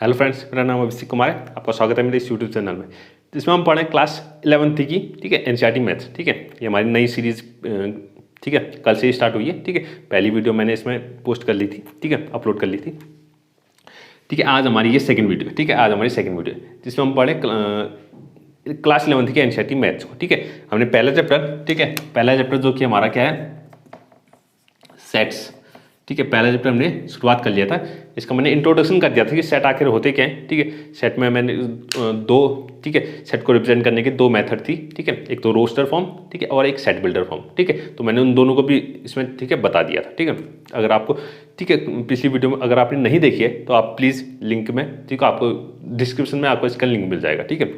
Hello friends, मेरा नाम अभिषेक कुमार है। आपका स्वागत है मेरे इस यूट्यूब चैनल में, जिसमें हम पढ़ें क्लास 11th की, ठीक है, एनसीईआरटी मैथ्स। ठीक है, ये हमारी नई सीरीज, ठीक है, कल से ही स्टार्ट हुई है। ठीक है, पहली वीडियो मैंने इसमें पोस्ट कर ली थी, ठीक है, अपलोड कर ली थी। ठीक है, आज हमारी ये सेकंड वीडियो है। ठीक है, आज हमारी सेकंड वीडियो है जिसमें हम पढ़ें क्लास 11th की एनसीईआरटी मैथ्स को। ठीक है, हमने पहला चैप्टर, ठीक है, पहला चैप्टर जो कि हमारा क्या है, सेट्स। ठीक है, पहला चैप्टर हमने शुरुआत कर लिया था। इसका मैंने इंट्रोडक्शन कर दिया था कि सेट आखिर होते क्या हैं। ठीक है, सेट में मैंने दो, ठीक है, सेट को रिप्रेजेंट करने के दो मेथड थी। ठीक है, एक तो रोस्टर फॉर्म, ठीक है, और एक सेट बिल्डर फॉर्म। ठीक है, तो मैंने उन दोनों को भी इसमें, ठीक है, बता दिया था। ठीक है, अगर आपको, ठीक है, पिछली वीडियो में अगर आपने नहीं देखी है तो आप प्लीज़ लिंक में, ठीक है, आपको डिस्क्रिप्शन में आपको इसका लिंक मिल जाएगा। ठीक है,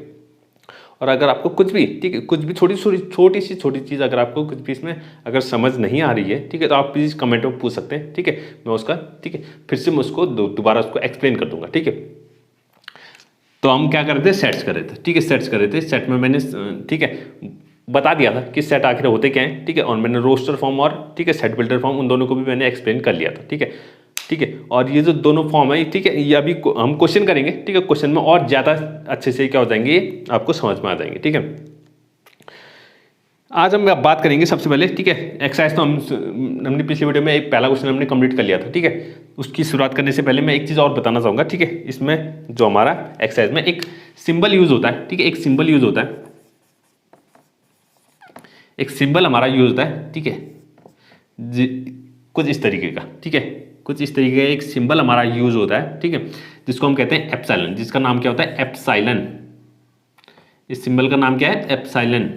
और अगर आपको कुछ भी, ठीक है, कुछ भी छोटी छोटी चीज़ अगर आपको कुछ भी इसमें अगर समझ नहीं आ रही है, ठीक है, तो आप प्लीज़ कमेंट में पूछ सकते हैं। ठीक है, मैं उसका, ठीक है, फिर से मैं उसको दोबारा उसको एक्सप्लेन कर दूंगा। ठीक है, तो हम क्या कर रहे थे, सेट्स कर रहे थे। ठीक है, सेट्स कर रहे थे। सेट में मैंने, ठीक है, बता दिया था कि सेट आखिर होते क्या हैं। ठीक है, और मैंने रोस्टर फॉर्म और, ठीक है, सेट बिल्डर फॉर्म, उन दोनों को भी मैंने एक्सप्लेन कर लिया था। ठीक है, ठीक है, और ये जो दोनों फॉर्म है, ठीक है, ये अभी हम क्वेश्चन करेंगे। ठीक है, क्वेश्चन में और ज़्यादा अच्छे से क्या हो जाएंगे, ये आपको समझ में आ जाएंगे। ठीक है, आज हम बात करेंगे सबसे पहले, ठीक है, एक्सरसाइज। तो हमने पिछली वीडियो में एक पहला क्वेश्चन हमने कंप्लीट कर लिया था। ठीक है, उसकी शुरुआत करने से पहले मैं एक चीज़ और बताना चाहूँगा। ठीक है, इसमें जो हमारा एक्सरसाइज में एक सिंबल यूज होता है। ठीक है, एक सिंबल यूज होता है, एक सिंबल हमारा यूज होता है। ठीक है, कुछ इस तरीके का, ठीक है, कुछ इस तरीके का एक सिंबल हमारा यूज होता है। ठीक है, जिसको हम कहते हैं एप्सिलॉन, जिसका नाम क्या होता है, एप्सिलॉन। इस सिंबल का नाम क्या है, एप्सिलॉन।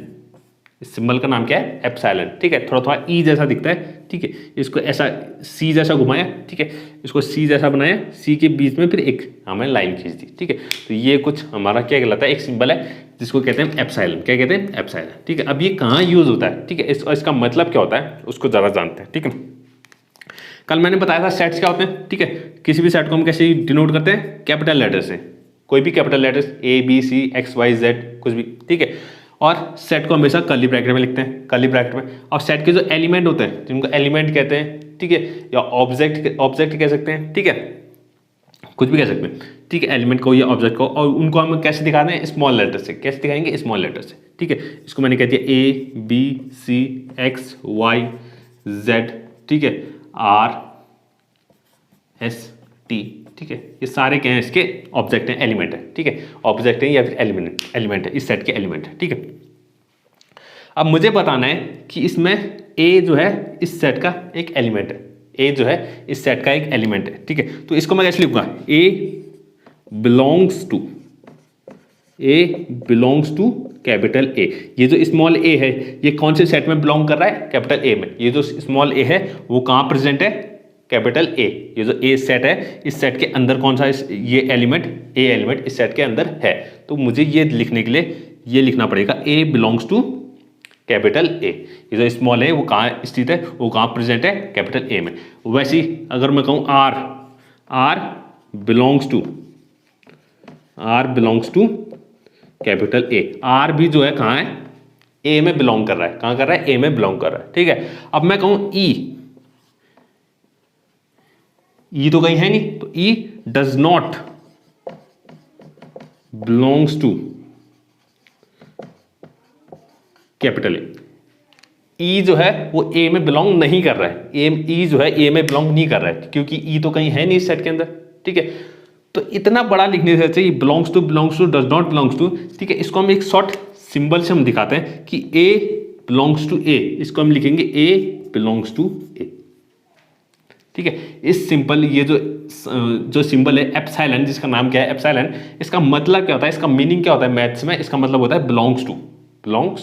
इस सिंबल का नाम क्या है, एप्सिलॉन। ठीक है, थोड़ा थोड़ा ई जैसा दिखता है। ठीक है, इसको ऐसा सी जैसा घुमाया, ठीक है, इसको सी जैसा बनाया, सी के बीच में फिर एक हमें लाइन खींच दी। ठीक है, तो ये कुछ हमारा क्या कहलाता है, एक सिंबल है जिसको कहते हैं एप्सिलॉन। क्या कहते हैं, एप्सिलॉन। ठीक है, अब ये कहाँ यूज होता है, ठीक है, इसका मतलब क्या होता है उसको ज़रा जानते हैं। ठीक है, कल मैंने बताया था सेट्स क्या होते हैं। ठीक है, किसी भी सेट को हम कैसे डिनोट करते हैं, कैपिटल लेटर से, कोई भी capital letters A B C X Y Z कुछ भी। ठीक है, और सेट को हमेशा कर्ली ब्रैकेट में लिखते हैं, कर्ली ब्रैकेट में। और सेट के जो एलिमेंट होते हैं, जिनको एलिमेंट कहते हैं, ठीक है, या ऑब्जेक्ट कह सकते हैं। ठीक है, कुछ भी कह सकते हैं। ठीक है, एलिमेंट को या ऑब्जेक्ट को, और उनको हम कैसे दिखाते हैं, स्मॉल लेटर से। कैसे दिखाएंगे, स्मॉल लेटर से। ठीक है, इसको मैंने कह दिया A B C X Y Z, ठीक है, आर एस टी। ठीक है, ये सारे क्या हैं, इसके ऑब्जेक्ट हैं, एलिमेंट है। ठीक है, ऑब्जेक्ट है या फिर एलिमेंट है, इस सेट के एलिमेंट है। ठीक है, अब मुझे बताना है कि इसमें ए जो है इस सेट का एक एलिमेंट है, ए जो है इस सेट का एक एलिमेंट है। ठीक है, तो इसको मैं कैसे लिखूंगा, ए बिलोंग्स टू कैपिटल ए। ये जो स्मॉल ए है, ये कौन से सेट में बिलोंग कर रहा है, कैपिटल ए में। ये जो स्मॉल ए है वो कहाँ प्रेजेंट है, कैपिटल ए। ये जो ए सेट है, इस सेट के अंदर कौन सा, ये एलिमेंट, ए एलिमेंट इस सेट के अंदर है। तो मुझे ये लिखने के लिए ये लिखना पड़ेगा, ए बिलोंग्स टू कैपिटल ए। ये जो स्मॉल है वो कहाँ स्थित है, वो कहाँ प्रेजेंट है, कैपिटल ए में। वैसे ही अगर मैं कहूँ R belongs to capital A, R भी जो है कहाँ है, ए में बिलोंग कर रहा है। कहाँ कर रहा है, ए में बिलोंग कर रहा है। ठीक है, अब मैं कहूँ ई तो कहीं है नहीं, तो E does not belongs to capital A. E जो है वो ए में बिलोंग नहीं कर रहा है, ई जो है ए में बिलोंग नहीं कर रहा है, क्योंकि ई तो कहीं है नहीं इस सेट के अंदर। ठीक है, तो इतना बड़ा लिखने से चाहिए, belongs to does not belongs to. ठीक है, इसको हम एक शॉर्ट सिंबल से हम दिखाते हैं कि ए बिलोंग्स टू ए। इसको हम लिखेंगे ए बिलोंग्स टू ए। ठीक है, इस सिंपल ये जो सिंबल है एप्सिलॉन, जिसका नाम क्या है, एप्सिलॉन, इसका मतलब क्या होता है, इसका मीनिंग क्या होता है मैथ्स में, इसका मतलब होता है बिलोंग्स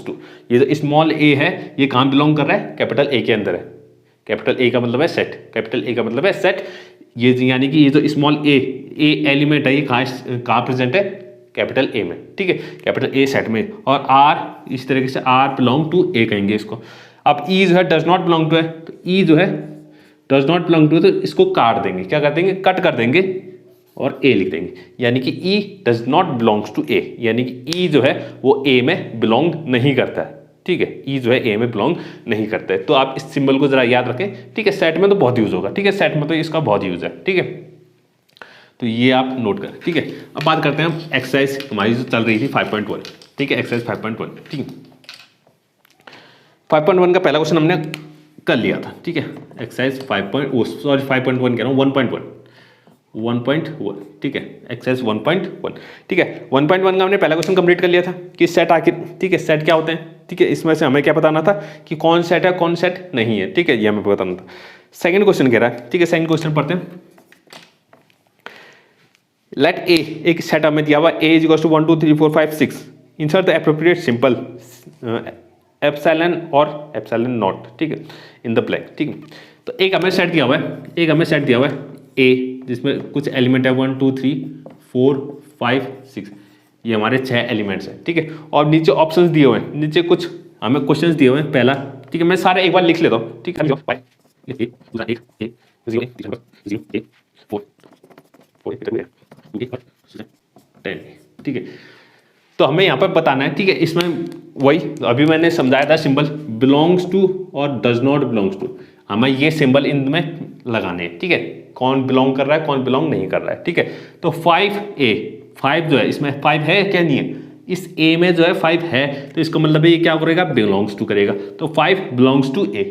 टू। ये जो स्मॉल ए है ये कहाँ बिलोंग कर रहा है, कैपिटल ए के अंदर है। कैपिटल ए का मतलब है सेट, कैपिटल ए का मतलब है सेट। ये यानी कि ये जो स्मॉल ए एलिमेंट है, ये कहाँ प्रेजेंट है, कैपिटल ए में। ठीक है, कैपिटल ए सेट में। और आर इस तरीके से आर बिलोंग टू ए कहेंगे इसको। अब ई जो है डज नॉट बिलोंग टू है, तो ई जो है डज नॉट बिलोंग टू, तो इसको काट देंगे, क्या कर देंगे, कट कर देंगे और ए लिख देंगे। यानी कि ई डज नॉट बिलोंग्स टू ए, यानी कि ई जो है वो ए में बिलोंग नहीं करता है। ठीक है, ई जो है ए में बिलोंग नहीं करता है। तो आप इस सिंबल को जरा याद रखें। ठीक है, सेट में तो बहुत यूज होगा। ठीक है, सेट में तो इसका बहुत यूज है। ठीक है, तो ये आप नोट करें, ठीक है। अब बात करते हैं हम एक्सरसाइज हमारी जो चल रही थी 5.1, ठीक है, एक्सरसाइज 5.1, ठीक है। 5.1 का पहला क्वेश्चन हमने कर लिया था, ठीक है। एक्सरसाइज 5.1 कह रहा हूँ 1.1, ठीक है, एक्सरसाइज 1.1, ठीक है। 1.1 का हमने पहला क्वेश्चन कंप्लीट कर लिया था कि सेट आखिर, ठीक है, सेट क्या होते हैं, ठीक है। इसमें से हमें क्या बताना था कि कौन सेट है कौन सेट नहीं है, ठीक है, ये हमें बताना था। सेकंड क्वेश्चन कह रहा है, ठीक है, सेकंड क्वेश्चन पढ़ते हैं। लेट ए, एक सेट हमें दिया हुआ A is equal to 1 2 3 4 5 6, insert the appropriate symbol epsilon और एप्सिलॉन नॉट, ठीक है, इन द ब्लैंक, ठीक है। तो एक हमें सेट दिया हुआ है, एक हमें सेट दिया हुआ है ए, जिसमें कुछ एलिमेंट है 1 2 3 4 5 6, ये हमारे 6 एलिमेंट्स हैं, ठीक है। और नीचे ऑप्शंस दिए हुए हैं, नीचे कुछ हमें क्वेश्चंस दिए हुए हैं। पहला, ठीक है, मैं सारे एक बार लिख लेता हूँ, ठीक है। 10, ठीक है। तो हमें यहाँ पर बताना है, ठीक है, इसमें वही अभी मैंने समझाया था सिंबल बिलोंग्स टू और डज नॉट बिलोंग्स टू, हमें ये सिंबल इनमें लगाने हैं, ठीक है। कौन बिलोंग कर रहा है कौन बिलोंग नहीं कर रहा है, ठीक है। तो 5A, 5 जो है इसमें 5 है क्या नहीं है, इस A में जो है 5 है, तो इसका मतलब ये क्या करेगा, बिलोंग्स टू करेगा। तो 5 बिलोंग्स टू A,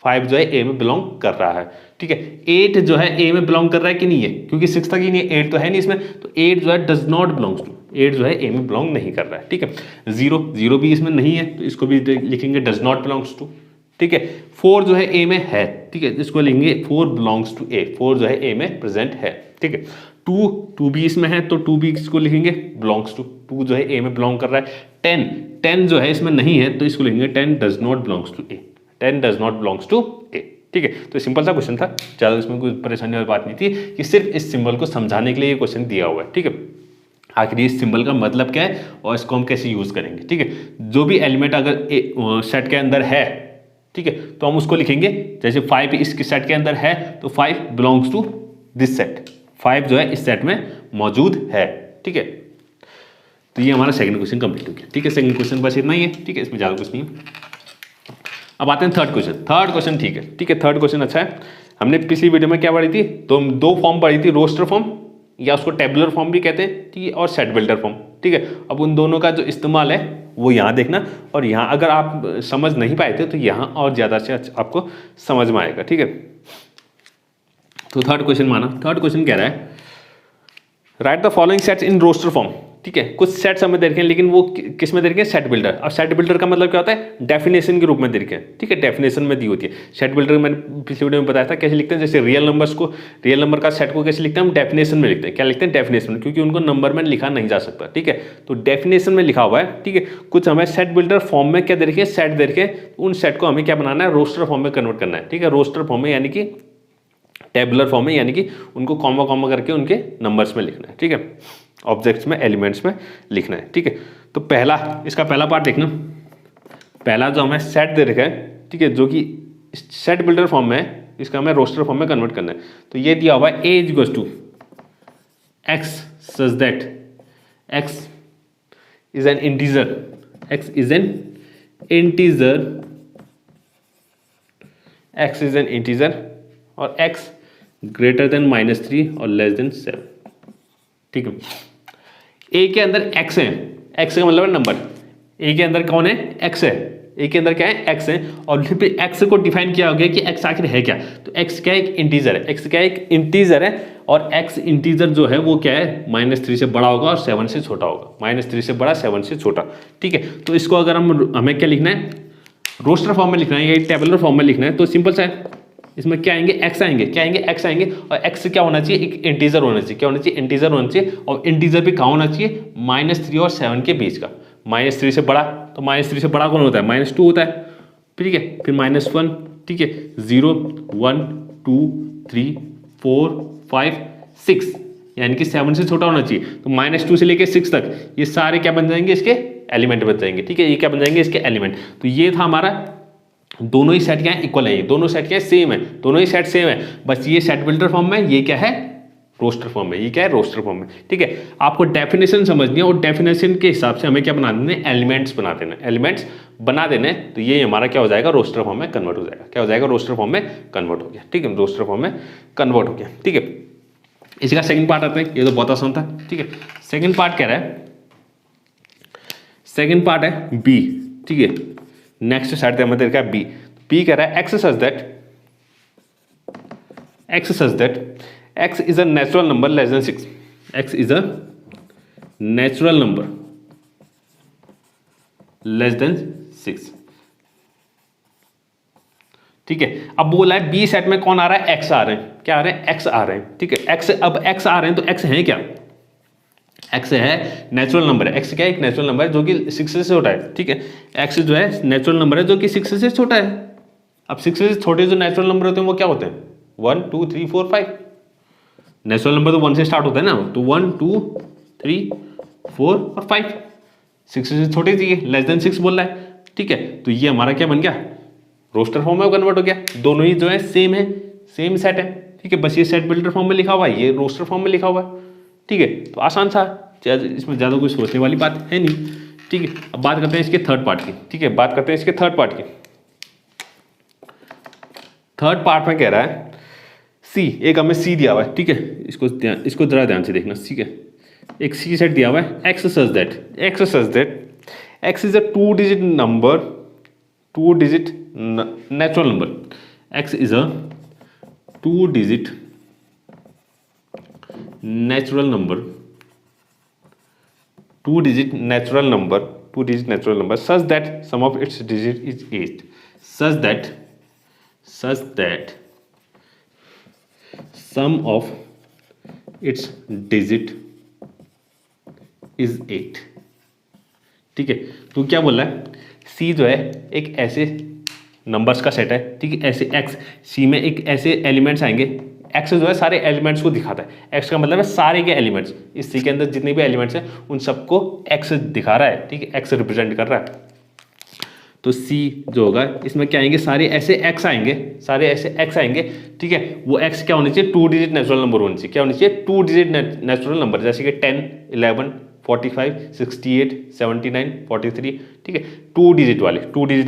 5 जो है ए में बिलोंग कर रहा है, ठीक है। 8 जो है ए में बिलोंग कर रहा है कि नहीं है, क्योंकि 6 तक ही नहीं है, 8 तो है नहीं इसमें, तो 8 जो है डज नॉट बिलोंग्स टू, 8 जो है ए में बिलोंग नहीं कर रहा है, ठीक है। 0 भी इसमें नहीं है, तो इसको भी लिखेंगे डज नॉट बिलोंग्स टू, ठीक है। 4 जो है ए में है, ठीक है, इसको लिखेंगे 4 बिलोंग्स टू ए, 4 जो है ए में प्रेजेंट है, ठीक है। 2 भी इसमें है, तो 2 भी इसको लिखेंगे बिलोंग्स टू, 2 जो है ए में बिलोंग कर रहा है। 10 जो है इसमें नहीं है, तो इसको लिखेंगे 10 does not belongs to A, 10 does not belongs to A, ठीक है। तो सिंपल सा क्वेश्चन था, ज़्यादा इसमें कोई परेशानी वाली बात नहीं थी, कि सिर्फ इस सिंबल को समझाने के लिए ये क्वेश्चन दिया हुआ है, ठीक है। आखिर इस सिंबल का मतलब क्या है और इसको हम कैसे यूज करेंगे, ठीक है। जो भी एलिमेंट अगर सेट के अंदर है, ठीक है, तो हम उसको लिखेंगे, जैसे 5 इसके सेट के अंदर है, तो 5 बिलोंग्स टू दिस सेट, 5 जो है इस सेट में मौजूद है, ठीक है। तो ये हमारा सेकंड क्वेश्चन कंप्लीट हो गया, ठीक है। सेकंड क्वेश्चन बस इतना ही है, ठीक है, इसमें ज़्यादा कुछ नहीं है। अब आते हैं थर्ड क्वेश्चन। थर्ड क्वेश्चन ठीक है, ठीक है, थर्ड क्वेश्चन अच्छा है। हमने पिछली वीडियो में क्या पढ़ी थी, तो हम 2 फॉर्म पढ़ी थी, रोस्टर फॉर्म या उसको टेबुलर फॉर्म भी कहते हैं, ठीक है, और सेट बिल्डर फॉर्म, ठीक है। अब उन दोनों का जो इस्तेमाल है वो यहाँ देखना, और यहाँ अगर आप समझ नहीं पाए थे तो यहाँ और ज़्यादा से आपको समझ में आएगा, ठीक है। तो थर्ड क्वेश्चन माना, थर्ड क्वेश्चन कह रहा है write the following sets in roster form, ठीक है। कुछ सेट्स हमें दे रखे हैं, लेकिन वो किस में दे रखे हैं, सेट बिल्डर। अब सेट बिल्डर का मतलब क्या होता है, डेफिनेशन के रूप में दे रखे हैं, ठीक है, डेफिनेशन में दी होती है। सेट बिल्डर मैंने पिछले वीडियो में बताया था कैसे लिखते हैं, जैसे रियल नंबर्स को, रियल नंबर का सेट को कैसे लिखते हैं, हम डेफिनेशन में लिखते हैं। क्या लिखते हैं, डेफिनेशन में, क्योंकि उनको नंबर में लिखा नहीं जा सकता, ठीक है, तो डेफिनेशन में लिखा हुआ है, ठीक है। कुछ हमें सेट बिल्डर फॉर्म में क्या दे रखे हैं, सेट दे रखे हैं, उन सेट को हमें क्या बनाना है, रोस्टर फॉर्म में कन्वर्ट करना है, ठीक है। रोस्टर फॉर्म में यानी कि टेबुलर फॉर्म में, यानी कि उनको कॉमा कॉमा करके उनके नंबर्स में लिखना है, ठीक है, ऑब्जेक्ट्स में, एलिमेंट्स में लिखना है, ठीक है। तो पहला, इसका पहला पार्ट देखना, पहला जो हमें सेट दे रखा है, ठीक है, जो कि सेट बिल्डर फॉर्म में है, इसका हमें रोस्टर फॉर्म में कन्वर्ट करना है। तो ये दिया हुआ है A is equals to X such that X is an integer, X is an integer, X is an integer, और x ग्रेटर देन -3 और लेस देन 7, ठीक है। ए के अंदर x है, x का मतलब है नंबर, ए के अंदर कौन है, x है, ए के अंदर क्या है, x है, और फिर x को डिफाइन किया हो गया कि x आखिर है क्या, तो x क्या है, एक इंटीजर है, x क्या है, एक इंटीजर है, और x इंटीजर जो है वो क्या है, -3 से बड़ा होगा और 7 से छोटा होगा, -3 से बड़ा 7 से छोटा, ठीक है। तो इसको अगर हमें क्या लिखना है, रोस्टर फॉर्म में लिखना है या टेबुलर फॉर्म में लिखना है, तो सिंपल सा है, इसमें क्या आएंगे, x आएंगे, क्या आएंगे, x आएंगे, और x क्या होना चाहिए, एक इंटीजर होना चाहिए, क्या होना चाहिए, इंटीजर होना चाहिए, और इंटीजर भी कहाँ होना चाहिए, -3 और 7 के बीच का, -3 से बड़ा, तो -3 से बड़ा कौन होता है, -2 होता है, ठीक है, फिर -1, ठीक है, 0 1 2 3 4 5 6, यानी कि 7 से छोटा होना चाहिए, तो -2 से लेके 6 तक ये सारे क्या बन जाएंगे, इसके एलिमेंट बन जाएंगे, ठीक है, ये क्या बन जाएंगे, इसके एलिमेंट। तो ये था हमारा, दोनों ही सेट क्या है, इक्वल है, ये दोनों सेट क्या है, सेम है, दोनों ही सेट सेम है, बस ये सेट बिल्डर फॉर्म में, ये क्या है, रोस्टर फॉर्म में, ये क्या है, रोस्टर फॉर्म में, ठीक है। आपको डेफिनेशन समझनी है, और डेफिनेशन के हिसाब से हमें क्या बना देना है, एलिमेंट्स बना देना, एलिमेंट्स बना देने, तो ये हमारा क्या हो जाएगा, रोस्टर फॉर्म में कन्वर्ट हो जाएगा, क्या हो जाएगा, रोस्टर फॉर्म में कन्वर्ट हो गया, ठीक है, रोस्टर फॉर्म में कन्वर्ट हो गया, ठीक है। इसका सेकंड पार्ट आता है, ये तो बहुत आसान था, ठीक है। सेकंड पार्ट कह रहा है, सेकंड पार्ट है बी, ठीक है। नेक्स्ट साइड पे हमें देखा बी, बी कह रहा है x such that x is a natural number less than 6, x is a natural number less than 6, ठीक है। अब बोला है बी सेट में कौन आ रहा है, x आ रहे हैं, क्या आ रहे हैं, x आ रहे हैं, ठीक है। x, अब x आ रहे हैं तो x है क्या, x है नेचुरल नंबर है, x क्या है, एक नेचुरल नंबर है जो कि 6 से छोटा है, ठीक है। x जो है नेचुरल नंबर है जो कि 6 से छोटा है। अब 6 से छोटे जो नेचुरल नंबर होते हैं वो क्या होते हैं, 1 2 3 4 5। नेचुरल नंबर तो 1 से स्टार्ट होता है ना, तो 1 2 3 4 और 5, 6 से छोटे चाहिए, लेस देन 6 बोल रहा है, ठीक है। तो ये हमारा क्या बन गया, रोस्टर फॉर्म में कन्वर्ट हो गया, दोनों ही जो है सेम है, सेम सेट है, ठीक है। बस ये सेट बिल्डर फॉर्म में लिखा हुआ है, ये रोस्टर फॉर्म में लिखा हुआ है, ठीक है। तो आसान सा, इसमें ज़्यादा कोई सोचने वाली बात है नहीं, ठीक है। अब बात करते हैं इसके थर्ड पार्ट की, ठीक है। बात करते हैं इसके थर्ड पार्ट की। थर्ड पार्ट में कह रहा है सी, एक हमें सी दिया हुआ है, ठीक है। इसको जरा ध्यान से देखना, ठीक है। एक सी सेट दिया हुआ है, x such that X is a 2 digit number, 2 digit natural number, x is a 2 digit natural number, 2 digit natural number such that sum of its digit is 8, such that sum of its digit is 8, ठीक है। तो क्या बोल रहा है, सी जो है एक ऐसे नंबर्स का सेट है, ठीक है। ऐसे एक्स, सी में एक ऐसे एलिमेंट्स आएंगे, एक्स जो है सारे एलिमेंट्स को दिखाता है, एक्स का मतलब है सारे के एलिमेंट्स, इस सी के अंदर जितने भी एलिमेंट्स हैं उन सबको एक्स दिखा रहा है, ठीक है। एक्स रिप्रेजेंट कर रहा है। तो सी जो होगा इसमें क्या आएंगे, सारे ऐसे एक्स आएंगे, सारे ऐसे एक्स आएंगे, ठीक है। वो एक्स क्या होनी चाहिए, 2 डिजिट नेचुरल नंबर होनी चाहिए, क्या होनी चाहिए, 2 डिजिट नेचुरल नंबर, जैसे कि 10 11 45 68 79 43, ठीक है। 2 डिजिट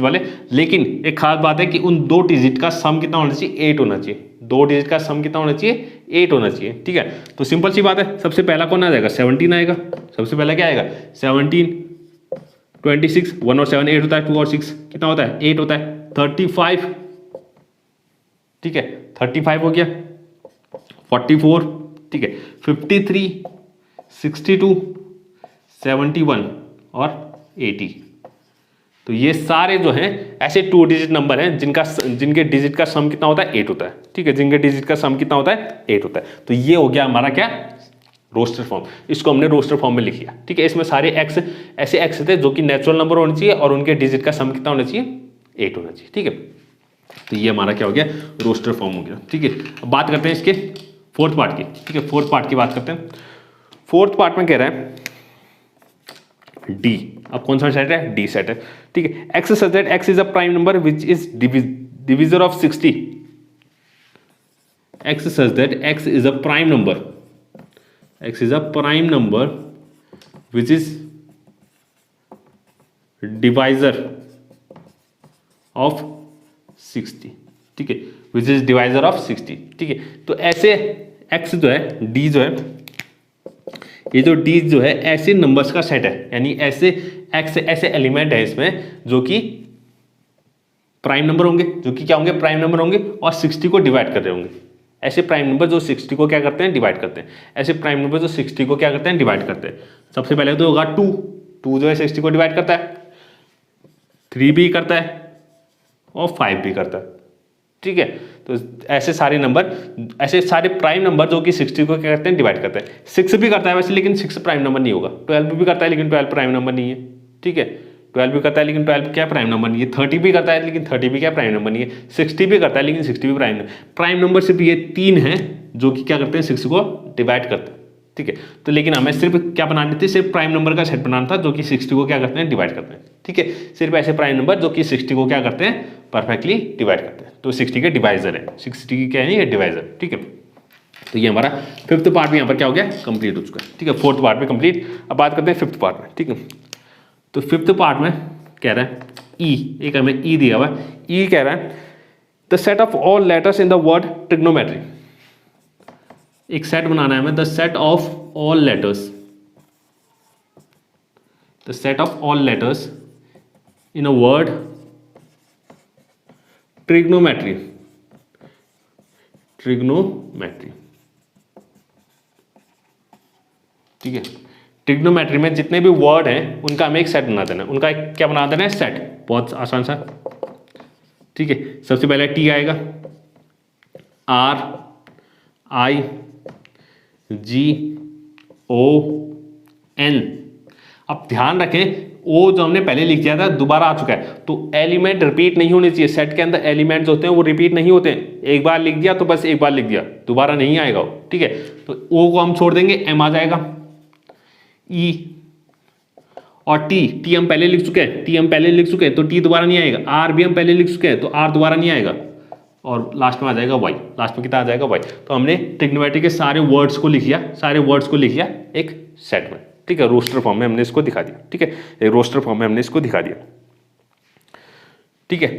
वाले। लेकिन एक खास बात है कि उन 2 डिजिट का सम कितना होना चाहिए, 8 होना चाहिए। 2 डिजिट का सम कितना होना चाहिए, 8 होना चाहिए, ठीक है। तो सिंपल सी बात है, सबसे पहला कौन आ जाएगा, 17 आएगा। सबसे पहला क्या आएगा, 17 26, 1 और 7 8 होता है, 2 और 6 कितना होता है, 8 होता है, 35, ठीक है। 35 हो गया, 44, ठीक है, 53 62 71 और 80। तो ये सारे जो हैं ऐसे 2 डिजिट नंबर हैं जिनके डिजिट का सम कितना होता है, 8 होता है, ठीक है। जिनके डिजिट का सम कितना होता है, 8 होता है। तो ये हो गया हमारा क्या, रोस्टर फॉर्म। इसको हमने रोस्टर फॉर्म में लिख लिया, ठीक है। इसमें सारे एक्स ऐसे एक्स थे जो कि नेचुरल नंबर होने चाहिए और उनके डिजिट का सम कितना होना चाहिए, 8 होना चाहिए, ठीक है। तो ये हमारा क्या हो गया, रोस्टर फॉर्म हो गया, ठीक है। अब बात करते हैं इसके फोर्थ पार्ट की, ठीक है। फोर्थ पार्ट की बात करते हैं। फोर्थ पार्ट में कह रहा है डी, अब कौन सा सेट है, डी सेट है, ठीक है। X such that X is a prime number which is divisor of 60, x such that X is a prime number, x is a prime number which is divisor of 60, ठीक है, which is divisor of 60, ठीक है। तो ऐसे x जो है, d जो है, ये जो d जो है ऐसे नंबर्स का सेट है, यानी ऐसे x ऐसे एलिमेंट है इसमें जो कि प्राइम नंबर होंगे, जो कि क्या होंगे, प्राइम नंबर होंगे और 60 को डिवाइड कर रहे होंगे। ऐसे प्राइम नंबर जो 60 को क्या करते हैं, डिवाइड करते हैं। ऐसे प्राइम नंबर जो 60 को क्या करते हैं, डिवाइड करते हैं। सबसे पहले तो होगा 2 जो है 60 को डिवाइड करता है, 3 भी करता है और 5 भी करता है, ठीक है। तो ऐसे सारे नंबर, ऐसे सारे प्राइम नंबर जो कि 60 को क्या करते हैं, डिवाइड करते हैं। 6 भी करता है वैसे, लेकिन 6 प्राइम नंबर नहीं होगा। 12 भी करता है लेकिन 12 प्राइम नंबर नहीं है, ठीक है। 12 भी करता है लेकिन 12 क्या प्राइम नंबर नहीं है। 30 भी करता है लेकिन 30 भी क्या प्राइम नंबर नहीं है। 60 भी करता है लेकिन 60 भी प्राइम नंबर सिर्फ ये 3 हैं जो कि क्या करते हैं, 6 को डिवाइड करते हैं, ठीक है। तो लेकिन हमें सिर्फ क्या बनानी थी, सिर्फ प्राइम नंबर का सेट बनाना था जो कि 60 को क्या करते हैं, डिवाइड करते हैं, ठीक है। सिर्फ ऐसे प्राइम नंबर जो कि 60 को क्या करते हैं, परफेक्टली डिवाइड करते हैं। तो 60 के डिवाइजर है, 60 की क्या है, ये डिवाइजर, ठीक है। तो ये हमारा फिफ्थ पार्ट भी यहाँ पर क्या हो गया, कंप्लीट हो चुका है, ठीक है। फोर्थ पार्ट में कंप्लीट। अब बात करते हैं फिफ्थ पार्ट में, ठीक है। तो फिफ्थ पार्ट में कह रहा है ई, एक हमें ई दिया हुआ है। ई कह रहा है the set of all letters in the word trigonometry, एक सेट बनाना है हमें, the set of all letters, the set of all letters in a word trigonometry, trigonometry, ठीक है। ट्रिग्नोमेट्री में जितने भी वर्ड हैं उनका हमें एक सेट बना देना है, उनका एक क्या बना देना है, सेट। बहुत आसान सा, ठीक है। सबसे पहले टी आएगा, are I ji O N. अब ध्यान रखें ओ जो हमने पहले लिख दिया था दोबारा आ चुका है, तो एलिमेंट रिपीट नहीं होने चाहिए। सेट के अंदर एलिमेंट्स होते हैं वो रिपीट नहीं होते हैं, एक बार लिख दिया तो बस एक बार लिख दिया, दोबारा नहीं आएगा वो, ठीक है। तो ओ को हम छोड़ देंगे, एम आ जाएगा, ई और टी हम पहले लिख चुके हैं, टी हम पहले लिख चुके हैं तो टी दोबारा नहीं आएगा, आर भी हम पहले लिख चुके हैं तो आर दोबारा नहीं आएगा, और लास्ट में आ जाएगा वाई। लास्ट में कितना आ जाएगा, वाई। तो हमने ट्रिग्नोमेट्री के सारे वर्ड्स को लिख लिया, सारे वर्ड्स को लिख लिया एक सेट में, ठीक है। रोस्टर फॉर्म में हमने इसको दिखा दिया, ठीक है। एक रोस्टर फॉर्म में हमने इसको दिखा दिया, ठीक है।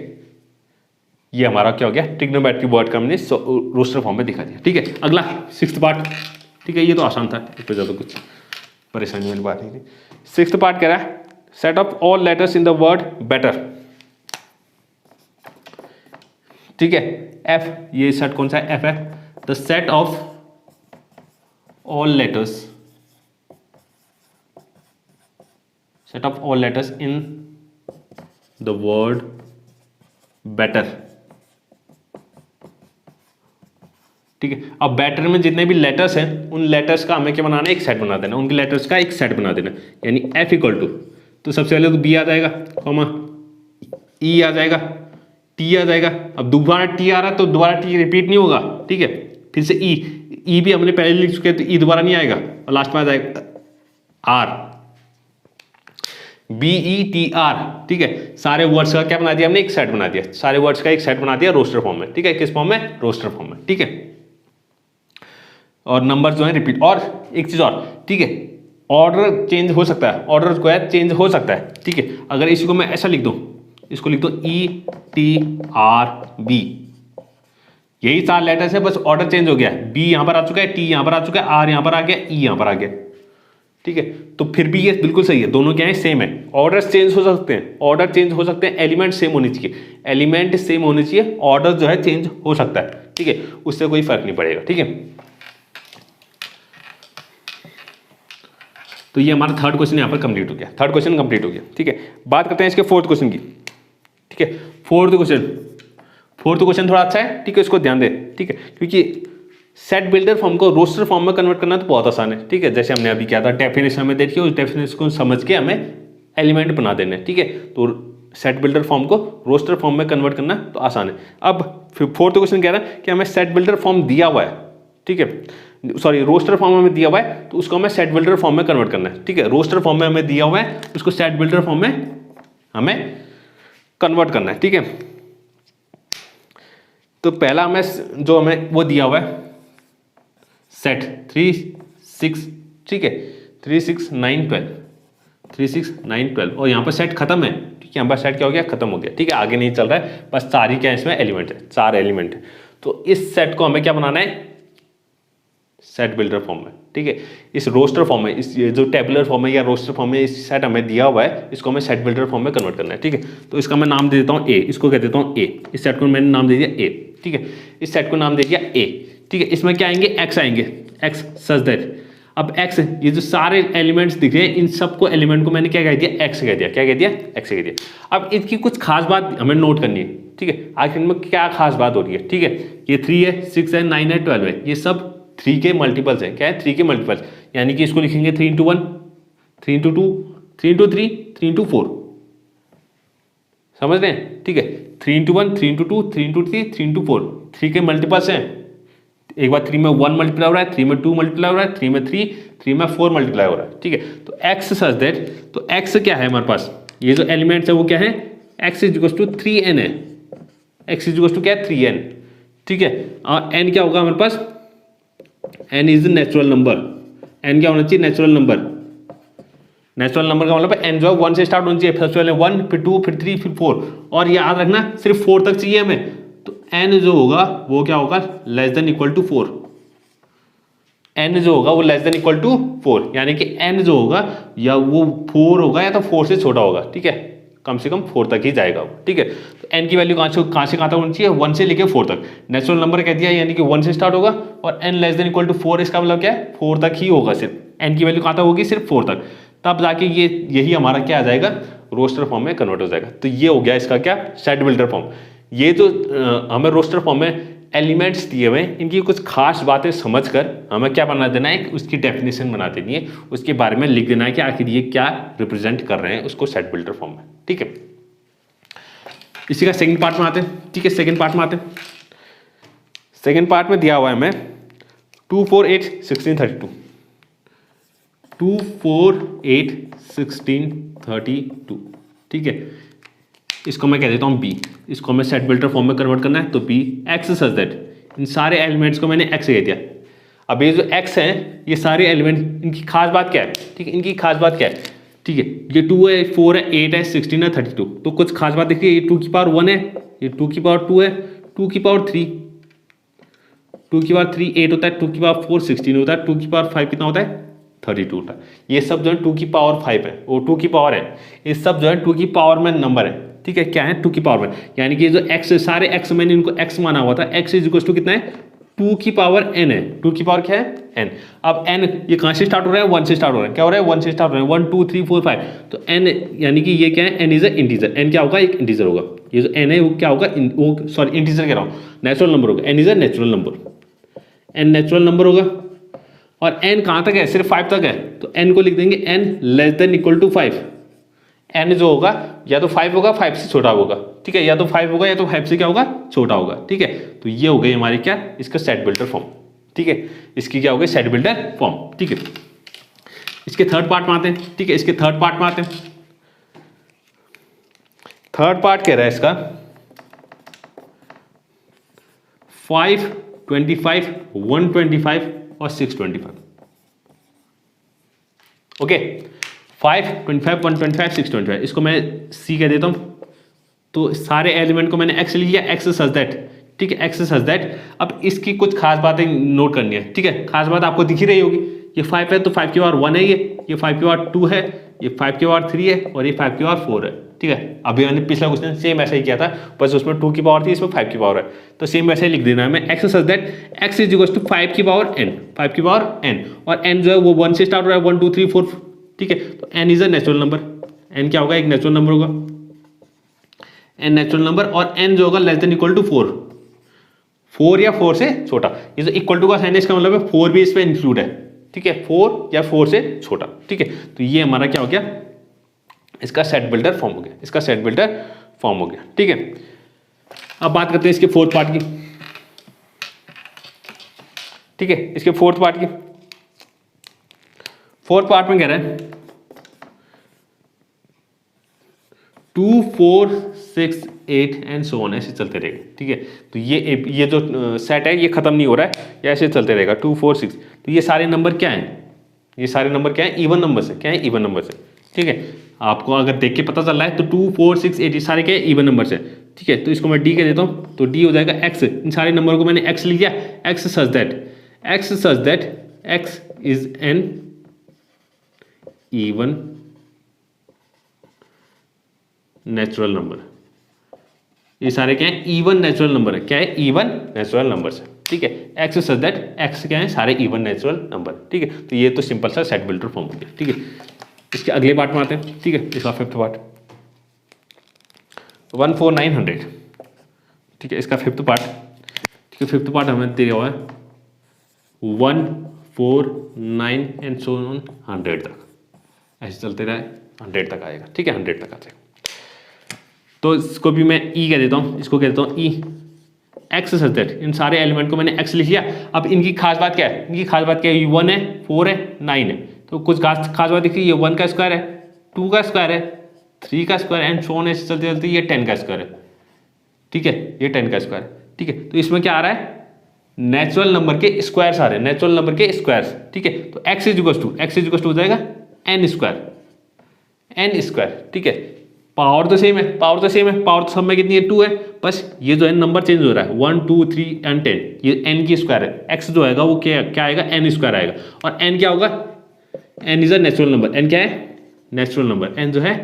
ये हमारा क्या हो गया, ट्रिग्नोमेट्री वर्ड का हमने रोस्टर फॉर्म में दिखा दिया, ठीक है। अगला 6th पार्ट, ठीक है। ये तो आसान था, इस पर ज़्यादा कुछ परेशानी वाली बात नहीं थी। 6th पार्ट कह रहा है set of all letters in the word better, ठीक है। एफ, ये सेट कौन सा है, एफ है। The set of all letters, set of all letters in the word better, ठीक है। अब बेटर में जितने भी लेटर्स हैं उन लेटर्स का हमें क्या बनाना है, एक सेट बना देना, उनके लेटर्स का एक सेट बना देना, यानी एफ इक्वल टू, तो सबसे पहले तो बी आ जाएगा, कॉमा ई आ जाएगा, टी आ जाएगा। अब दोबारा टी आ रहा है तो दोबारा टी रिपीट नहीं होगा, ठीक है। फिर से ई भी हमने पहले लिख चुके हैं तो ई दोबारा नहीं आएगा, और लास्ट में आ जाएगा R, B E T R, ठीक है। सारे वर्ड्स का क्या बना दिया हमने, एक सेट बना दिया, सारे वर्ड्स का एक सेट बना दिया रोस्टर फॉर्म में, ठीक है। किस फॉर्म में, रोस्टर फॉर्म में, ठीक है। और नंबर जो है रिपीट, और एक चीज और, ठीक है। ऑर्डर चेंज हो सकता है, ऑर्डर जो है चेंज हो सकता है, ठीक है। अगर इसी को मैं ऐसा लिख दूं, इसको लिख दो ई टी आर बी, यही 4 लेटर्स है, बस ऑर्डर चेंज हो गया है। बी यहां पर आ चुका है, टी यहां पर आ चुका है, आर यहां पर आ गया, ई यहां पर आ गया, ठीक है। तो फिर भी ये बिल्कुल सही है, दोनों क्या है, सेम है। ऑर्डर चेंज हो सकते हैं, ऑर्डर चेंज हो सकते हैं, एलिमेंट सेम होनी चाहिए, एलिमेंट सेम होनी चाहिए, ऑर्डर जो है चेंज हो सकता है, ठीक है। उससे कोई फर्क नहीं पड़ेगा, ठीक है। तो ये हमारा 3rd क्वेश्चन यहाँ पर कंप्लीट हो गया, 3rd क्वेश्चन कंप्लीट हो गया, ठीक है। बात करते हैं इसके 4th क्वेश्चन की, ठीक है। 4th क्वेश्चन थोड़ा अच्छा है, ठीक है, इसको ध्यान दें, ठीक है। क्योंकि सेट बिल्डर फॉर्म को रोस्टर फॉर्म में कन्वर्ट करना तो बहुत आसान है, ठीक है। जैसे हमने अभी किया था, डेफिनेशन में देखिए, उस डेफिनेशन को समझ के हमें एलिमेंट बना देना है, ठीक है। तो सेट बिल्डर फॉर्म को रोस्टर फॉर्म में कन्वर्ट करना तो आसान है। अब 4th क्वेश्चन कह रहा है कि हमें सेट बिल्डर फॉर्म दिया हुआ है, ठीक है, सॉरी रोस्टर फॉर्म में दिया हुआ है, तो उसको हमें सेट बिल्डर फॉर्म में कन्वर्ट करना है, ठीक है। रोस्टर फॉर्म में हमें दिया हुआ है, उसको सेट बिल्डर फॉर्म में हमें कन्वर्ट करना है, ठीक है। तो पहला हमें जो हमें वो दिया हुआ है सेट 3 6, ठीक है, 3 6 9 12, 3 6 9 12, और यहाँ पर सेट खत्म है, ठीक है। यहाँ पर सेट क्या हो गया, खत्म हो गया, ठीक है। आगे नहीं चल रहा है, बस 4 ही क्या है इसमें एलिमेंट है, 4 एलिमेंट है। तो इस सेट को हमें क्या बनाना है, सेट बिल्डर फॉर्म में, ठीक है। इस रोस्टर फॉर्म में, इस जो टेबुलर फॉर्म है या रोस्टर फॉर्म में इस सेट हमें दिया हुआ है, इसको हमें सेट बिल्डर फॉर्म में कन्वर्ट करना है, ठीक है। तो इसका मैं नाम दे देता हूँ ए, इसको कह देता हूँ ए, इस सेट को मैंने नाम दे दिया ए, ठीक है। इस सेट को नाम दे दिया ए, ठीक है। इसमें क्या आएंगे, एक्स आएंगे, एक्स सच दैट, अब एक्स, ये जो सारे एलिमेंट्स दिख रहे हैं इन सबको एलिमेंट को मैंने क्या कह दिया, एक्स कह दिया, क्या कह दिया, एक्स कह दिया। अब इसकी कुछ खास बात हमें नोट करनी है, ठीक है। आखिर में क्या खास बात हो रही है, ठीक है। ये 3 है, 6 है, 9 है, 12 है, ये सब 3 के मल्टीपल्स हैं, क्या है, 3 के मल्टीपल्स, यानी कि इसको लिखेंगे 3 into 1, 3 into 2, 3 into 3, 3 into 4, समझ रहे हैं, ठीक है। 3 into 1, 3 into 2, 3 into 3, 3 into 4, 3 के मल्टीपल्स हैं। एक बार 3 में 1 मल्टीप्लाई हो रहा है, 3 में 2 मल्टीप्लाई हो रहा है, 3 में 3, 3 में 4 मल्टीप्लाई हो रहा है, ठीक है। तो x सच दैट, तो x क्या है हमारे पास, ये जो एलिमेंट्स है वो क्या है, x is equal to 3n है, x इज इक्वल टू क्या है, 3n, ठीक है। और n क्या होगा हमारे पास, n is natural number, n क्या होना चाहिए, नेचुरल नंबर। नेचुरल नंबर का मतलब n जो है 1 से स्टार्ट होना चाहिए, सबसे पहले 1, फिर 2, फिर 3, फिर 4, और याद रखना सिर्फ 4 तक चाहिए हमें। तो n जो होगा वो क्या होगा, less than equal to 4, n जो होगा वो लेस देन इक्वल टू 4, यानी कि n जो होगा या वो 4 होगा या तो 4 से छोटा होगा, ठीक है, कम से कम 4 तक ही जाएगा वो, ठीक है। तो n की वैल्यू कहाँ से कहाँ तक होनी चाहिए, 1 से लेके 4 तक। नेचुरल नंबर कह दिया यानी कि 1 से स्टार्ट होगा और n less than equal to 4, इसका मतलब क्या है, 4 तक ही होगा सिर्फ, n की वैल्यू कहाँ तक होगी, सिर्फ 4 तक, तब जाके यही हमारा क्या आ जाएगा, रोस्टर फॉर्म में कन्वर्ट हो जाएगा। तो ये हो गया इसका क्या, सेट बिल्डर फॉर्म। ये जो हमें रोस्टर फॉर्म में एलिमेंट्स दिए हुए हैं, इनकी कुछ खास बातें समझकर हमें क्या बना देना है, उसकी डेफिनेशन बना देनी है, उसके बारे में लिख देना है कि आखिर ये क्या रिप्रेजेंट कर रहे हैं उसको सेट बिल्डर फॉर्म में, ठीक है। इसी का सेकंड पार्ट में आते हैं, ठीक है, सेकंड पार्ट में आते हैं। सेकंड पार्ट में दिया हुआ है हमें 2 4 8 16 32, 2 4 8 16 32, ठीक है। इसको मैं कह देता हूँ b, इसको मैं सेट बिल्डर फॉर्म में कन्वर्ट करना है, तो b x सच दैट, इन सारे एलिमेंट्स को मैंने x कह दिया। अब ये जो x हैं, ये सारे एलिमेंट, इनकी खास बात क्या है, ठीक है, इनकी खास बात क्या है, ठीक है, ये 2 है, 4 है, 8 है, 16 है, 32, तो कुछ खास बात देखिए, ये 2 की पावर 1 है, ये 2 की पावर 2 है, 2 की पावर 3, 2 की पावर 3 8 होता है, 2 की पावर 4 16 होता है, 2 की पावर 5 कितना होता है, 32 होता है। ये सब जो है 2 की पावर 5 है, वो 2 की पावर है, ये सब जो है 2 की पावर में नंबर है, ठीक है, क्या है, 2 की पावर में, यानी कि जो x सारे x मैंने इनको x माना हुआ था, x इज इक्वल टू कितना है, 2 की पावर n है, 2 की पावर क्या है, n। अब n ये कहाँ से स्टार्ट हो रहा है, 1 से स्टार्ट हो रहा है, क्या हो रहा है, 1 से स्टार्ट हो रहा है, 1 2 3 4 5, तो n यानी कि ये क्या है, n is a integer, n क्या होगा, एक इंटीजर होगा, ये जो n है वो क्या होगा, वो सॉरी इंटीजर कह रहा हूँ, नेचुरल नंबर होगा, n is a natural number, n natural number होगा, और n कहाँ तक है, सिर्फ 5 तक है, तो n को लिख देंगे n less than equal to 5, n जो होगा या तो 5 होगा, 5 से छोटा होगा, ठीक है, या तो 5 होगा या तो 5 से क्या होगा, छोटा होगा, ठीक है। तो ये हो गई हमारी क्या, इसका सेट बिल्डर फॉर्म, ठीक है, इसकी क्या हो गई, सेट बिल्डर फॉर्म, ठीक है। इसके थर्ड पार्ट में आते हैं, ठीक है, इसके थर्ड पार्ट में आते हैं। थर्ड पार्ट कह रहा है इसका 5 25 125 और 625, ओके, 5 25 125 625, इसको मैं c कह देता हूँ। तो सारे एलिमेंट को मैंने x लिया, x सच दैट, ठीक है, x सच दैट। अब इसकी कुछ खास बातें नोट करनी है, ठीक है, खास बात आपको दिख ही रही होगी, ये 5 है तो 5 की पावर 1 है, ये 5 की पावर 2 है, ये 5 की पावर 3 है और ये 5 की पावर 4 है, ठीक है। अभी मैंने पिछला क्वेश्चन सेम ऐसा ही किया था, बस उसमें 2 की पावर थी, इसमें 5 की पावर है, तो सेम वैसे ही लिख देना है मैं, x such that x is equal to 5 की पावर n, 5 की पावर n, और n जो है वो 1 से स्टार्ट हो रहा है, 1 2 3 4, ठीक है। तो n is a natural number, n क्या होगा, एक नेचुरल नंबर होगा, n नेचुरल नंबर, और n जो होगा लेस देन इक्वल टू 4, 4 या 4 से छोटा, ये जो इक्वल टू का साइन है इसका मतलब है 4 भी इसमें इंक्लूड है, ठीक है, 4 या 4 से छोटा, ठीक है। तो ये हमारा क्या हो गया, इसका सेट बिल्डर फॉर्म हो गया, इसका सेट बिल्डर फॉर्म हो गया, ठीक है। अब बात करते हैं इसके फोर्थ पार्ट की, ठीक है, इसके फोर्थ पार्ट की। फोर्थ पार्ट में कह रहा है 2 4 6 8 एंड सो ऑन, ऐसे चलते रहेगा, ठीक है। तो ये जो सेट है ये खत्म नहीं हो रहा है, ये ऐसे चलते रहेगा 2 4 6। तो ये सारे नंबर क्या हैं, ये सारे नंबर क्या है, इवन नंबर से, क्या है, इवन नंबर से, ठीक है। आपको अगर देख के पता चल रहा है तो 2 4 6 8 ये सारे क्या है, इवन नंबर से, ठीक है। तो इसको मैं डी कह देता हूँ, तो डी हो जाएगा x, इन सारे नंबर को मैंने x लिख दिया, x such that x is an even natural number, ये सारे क्या है, इवन नेचुरल नंबर है, क्या है, इवन नेचुरल नंबर है, ठीक है। एक्स सच दैट एक्स क्या है, सारे इवन नेचुरल नंबर, ठीक है। तो ये तो सिंपल सा सेट बिल्डर फॉर्म हो गया, ठीक है। इसके अगले पार्ट में आते हैं, ठीक है, इसका फिफ्थ पार्ट 14900, ठीक है, इसका फिफ्थ पार्ट, ठीक है, फिफ्थ पार्ट हमें दिया हुआ है 1 4 9 एंड सो ऑन 100 तक, ऐसे चलते रहे 100 तक आएगा, ठीक है, 100 तक आ जाएगा। तो इसको भी मैं ई कह देता हूँ, इसको कह देता हूँ ई, एक्स सच दैट इन सारे एलिमेंट को मैंने एक्स लिख लिया। अब इनकी खास बात क्या है, इनकी खास बात क्या है, ये 1 है 4 है 9 है, तो कुछ खास बात देखिए, ये 1 का स्क्वायर है, 2 का स्क्वायर है, 3 का स्क्वायर एंड सो ऑन, ऐसे चलते चलते ये 10 का स्क्वायर है, ठीक है, ये 10 का स्क्वायर, ठीक है। तो इसमें क्या आ रहा है, नेचुरल नंबर के स्क्वायर्स आ रहे हैं, नेचुरल नंबर के स्क्वायर्स, ठीक है। तो एक्स इज इक्वल टू हो जाएगा n स्क्वायर, ठीक है। पावर तो सेम है, पावर तो सेम है, पावर तो सब में कितनी है 2 है, बस ये जो है नंबर चेंज हो रहा है 1 2 3 एंड 10, ये n की स्क्वायर है, x जो आएगा वो क्या आएगा n स्क्वायर आएगा, और n क्या होगा, n is a natural number, n क्या है नेचुरल नंबर, n जो है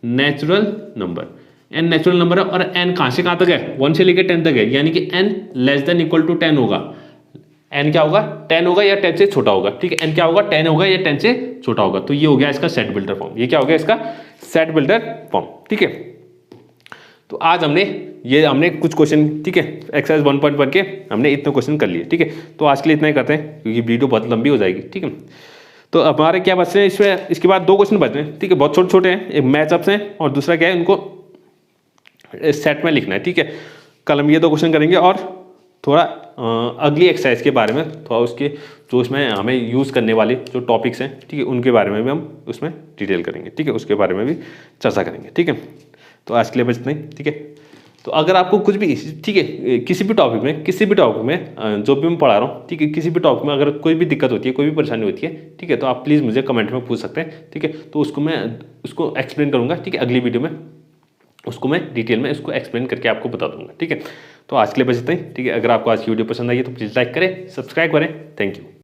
natural number, n natural number है, और n कहाँ से कहाँ तक है 1 से लेकर 10 तक है, यानी कि n less than equal to 10 होगा, n क्या होगा 10 होगा या 10 से छोटा होगा, ठीक है, n क्या होगा 10 होगा या 10 से छोटा होगा, तो ये हो गया इसका सेट बिल्डर फॉर्म, ये क्या हो गया इसका सेट बिल्डर फॉर्म, ठीक है। तो आज हमने कुछ क्वेश्चन, ठीक है, एक्सरसाइज 1.1 के हमने इतने क्वेश्चन कर लिए, ठीक है। तो आज के लिए इतना ही करते हैं क्योंकि वीडियो बहुत लंबी हो जाएगी, ठीक है। तो हमारे क्या बच रहे हैं इसमें, इसके बाद 2 क्वेश्चन बच रहे हैं, ठीक है, बहुत छोटे छोटे हैं, एक मैचअप्स हैं और दूसरा क्या है उनको सेट में लिखना है, ठीक है। कल हम ये 2 क्वेश्चन करेंगे और थोड़ा अगली एक्सरसाइज के बारे में थोड़ा उसके जो उसमें हमें यूज़ करने वाले जो टॉपिक्स हैं, ठीक है, उनके बारे में भी हम उसमें डिटेल करेंगे, ठीक है, उसके बारे में भी चर्चा करेंगे, ठीक है। तो आज के लिए बस इतना ही, ठीक है। तो अगर आपको कुछ भी, ठीक है, किसी भी टॉपिक में जो भी मैं पढ़ा रहा हूँ, ठीक है, किसी भी टॉपिक में अगर कोई भी दिक्कत होती है, कोई भी परेशानी होती है, ठीक है, तो आप प्लीज़ मुझे कमेंट में पूछ सकते हैं, ठीक है। तो उसको एक्सप्लेन करूँगा, ठीक है, अगली वीडियो में उसको मैं डिटेल में इसको एक्सप्लेन करके आपको बता दूंगा, ठीक है। तो आज के लिए बस इतना ही, ठीक है। अगर आपको आज की वीडियो पसंद आई है तो प्लीज़ लाइक करें, सब्सक्राइब करें, थैंक यू।